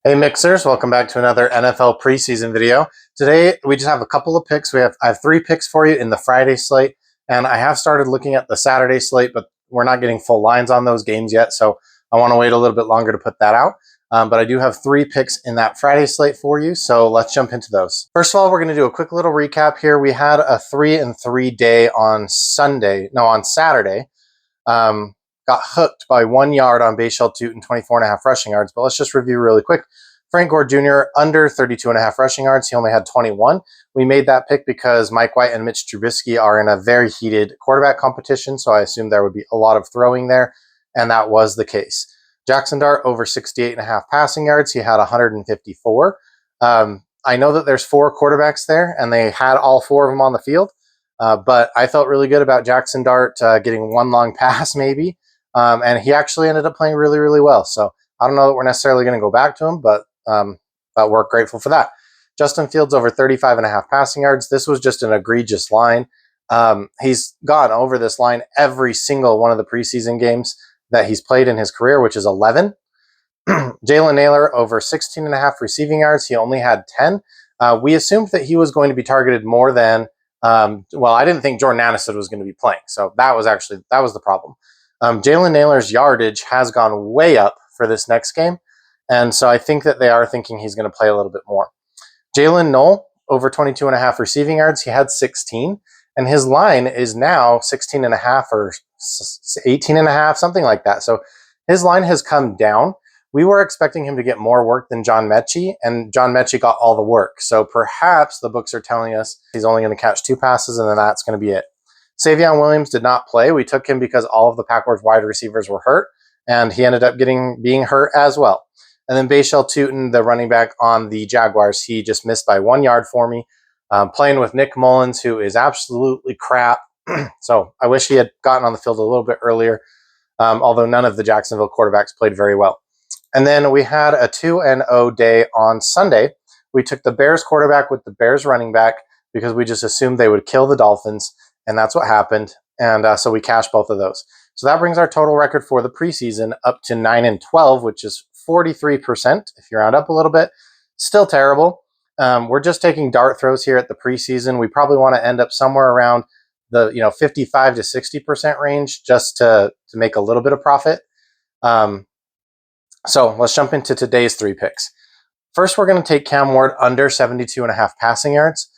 Hey Mixers, welcome back to another NFL preseason video. Today we just have a couple of picks. I have 3 picks for you in the Friday slate, and I have started looking at the Saturday slate, but we're not getting full lines on those games yet, so I want to wait a little bit longer to put that out. But I do have 3 picks in that Friday slate for you, so let's jump into those. First of all, we're going to do a quick little recap here. We had a 3-and-3 day on Saturday. Got hooked by 1 yard on Bayshell Tootin, 24.5 rushing yards. But let's just review really quick. Frank Gore Jr. under 32.5 rushing yards. He only had 21. We made that pick because Mike White and Mitch Trubisky are in a very heated quarterback competition, so I assumed there would be a lot of throwing there, and that was the case. Jackson Dart over 68.5 passing yards. He had 154. I know that there's 4 quarterbacks there, and they had all 4 of them on the field, but I felt really good about Jackson Dart getting 1 long pass maybe. And he actually ended up playing really, really well. So I don't know that we're necessarily going to go back to him, but we're grateful for that. Justin Fields over 35.5 passing yards. This was just an egregious line. He's gone over this line every single one of the preseason games that he's played in his career, which is 11. Jalen Naylor over 16.5 receiving yards. He only had 10. We assumed that he was going to be targeted more than, I didn't think Jordan Addison was going to be playing. So that was the problem. Jalen Naylor's yardage has gone way up for this next game, and so I think that they are thinking he's going to play a little bit more. Jalen Knoll, over 22.5 receiving yards. He had 16, and his line is now 16.5 or 18.5, something like that. So his line has come down. We were expecting him to get more work than John Mechie, and John Mechie got all the work. So perhaps the books are telling us he's only going to catch 2 passes, and then that's going to be it. Savion Williams did not play. We took him because all of the Packers wide receivers were hurt, and he ended up being hurt as well. And then Bayshell Tootin, the running back on the Jaguars, he just missed by 1 yard for me, playing with Nick Mullins, who is absolutely crap. So I wish he had gotten on the field a little bit earlier, although none of the Jacksonville quarterbacks played very well. And then we had a 2-0 day on Sunday. We took the Bears quarterback with the Bears running back because we just assumed they would kill the Dolphins. And that's what happened. And so we cashed both of those. So that brings our total record for the preseason up to 9-12, which is 43%. If you round up a little bit, still terrible. We're just taking dart throws here at the preseason. We probably want to end up somewhere around the 55 to 60% range just to make a little bit of profit. So let's jump into today's 3 picks. First, we're going to take Cam Ward under 72.5 passing yards.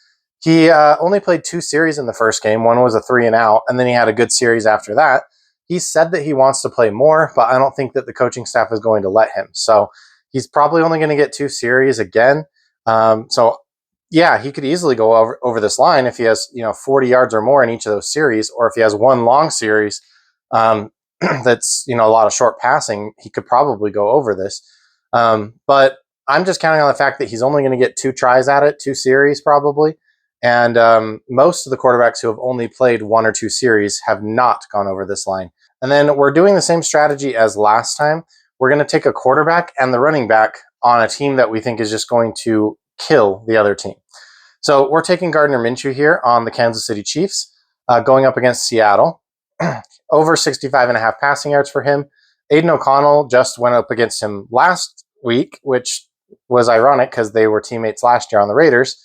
He only played 2 series in the first game. One was a 3-and-out, and then he had a good series after that. He said that he wants to play more, but I don't think that the coaching staff is going to let him. So he's probably only going to get 2 series again. He could easily go over this line if he has 40 yards or more in each of those series, or if he has 1 long series that's a lot of short passing, he could probably go over this. But I'm just counting on the fact that he's only going to get 2 tries at it, 2 series probably. And most of the quarterbacks who have only played 1 or 2 series have not gone over this line. And then we're doing the same strategy as last time. We're going to take a quarterback and the running back on a team that we think is just going to kill the other team. So we're taking Gardner Minshew here on the Kansas City Chiefs, going up against Seattle. Over 65.5 passing yards for him. Aiden O'Connell just went up against him last week, which was ironic because they were teammates last year on the Raiders.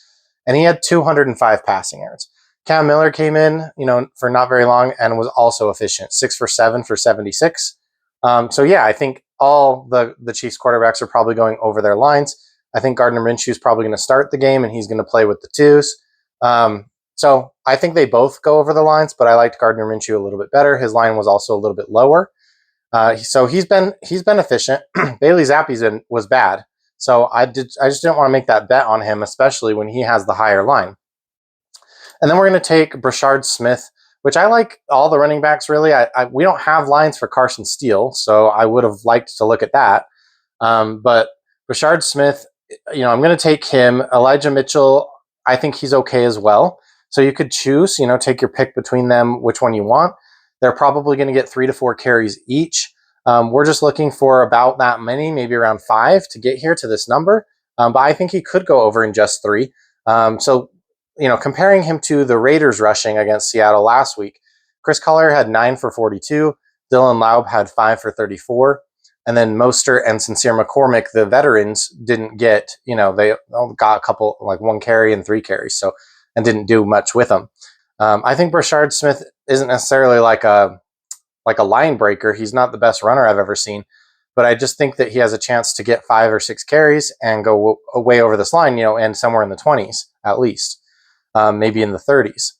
And he had 205 passing yards. Cam Miller came in, for not very long and was also efficient. 6 for 7 for 76. I think all the Chiefs quarterbacks are probably going over their lines. I think Gardner Minshew is probably going to start the game and he's going to play with the 2s. So I think they both go over the lines, but I liked Gardner Minshew a little bit better. His line was also a little bit lower. So he's been efficient. Bailey Zappi was bad. So I just didn't want to make that bet on him, especially when he has the higher line. And then we're going to take Brashard Smith, which I like all the running backs, really. We don't have lines for Carson Steele, so I would have liked to look at that. But Brashard Smith, I'm going to take him. Elijah Mitchell, I think he's okay as well. So you could choose, take your pick between them, which one you want. They're probably going to get 3 to 4 carries each. We're just looking for about that many, maybe around 5 to get here to this number. But I think he could go over in just 3. Comparing him to the Raiders rushing against Seattle last week, Chris Collier had 9 for 42. Dylan Laub had 5 for 34. And then Mostert and Sincere McCormick, the veterans, didn't get, they got a couple, like 1 carry and 3 carries, and didn't do much with them. I think Brashard Smith isn't necessarily like a line breaker. He's not the best runner I've ever seen, but I just think that he has a chance to get 5 or 6 carries and go way over this line, and somewhere in the 20s at least, maybe in the 30s.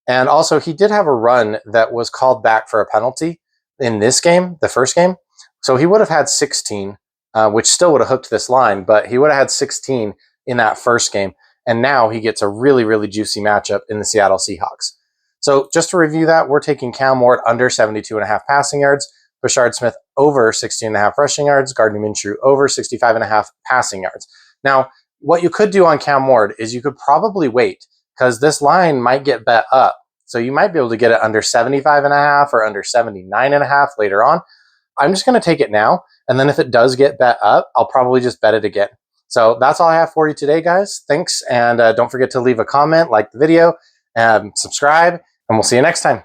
And also, he did have a run that was called back for a penalty in this game, the first game. So he would have had 16, which still would have hooked this line, but he would have had 16 in that first game. And now he gets a really, really juicy matchup in the Seattle Seahawks. So just to review that, we're taking Cam Ward under 72.5 passing yards, Brashard Smith over 16.5 rushing yards, Gardner Minshew over 65.5 passing yards. Now, what you could do on Cam Ward is you could probably wait, because this line might get bet up. So you might be able to get it under 75.5 or under 79.5 later on. I'm just going to take it now. And then if it does get bet up, I'll probably just bet it again. So that's all I have for you today, guys. Thanks. And don't forget to leave a comment, like the video, subscribe, and we'll see you next time.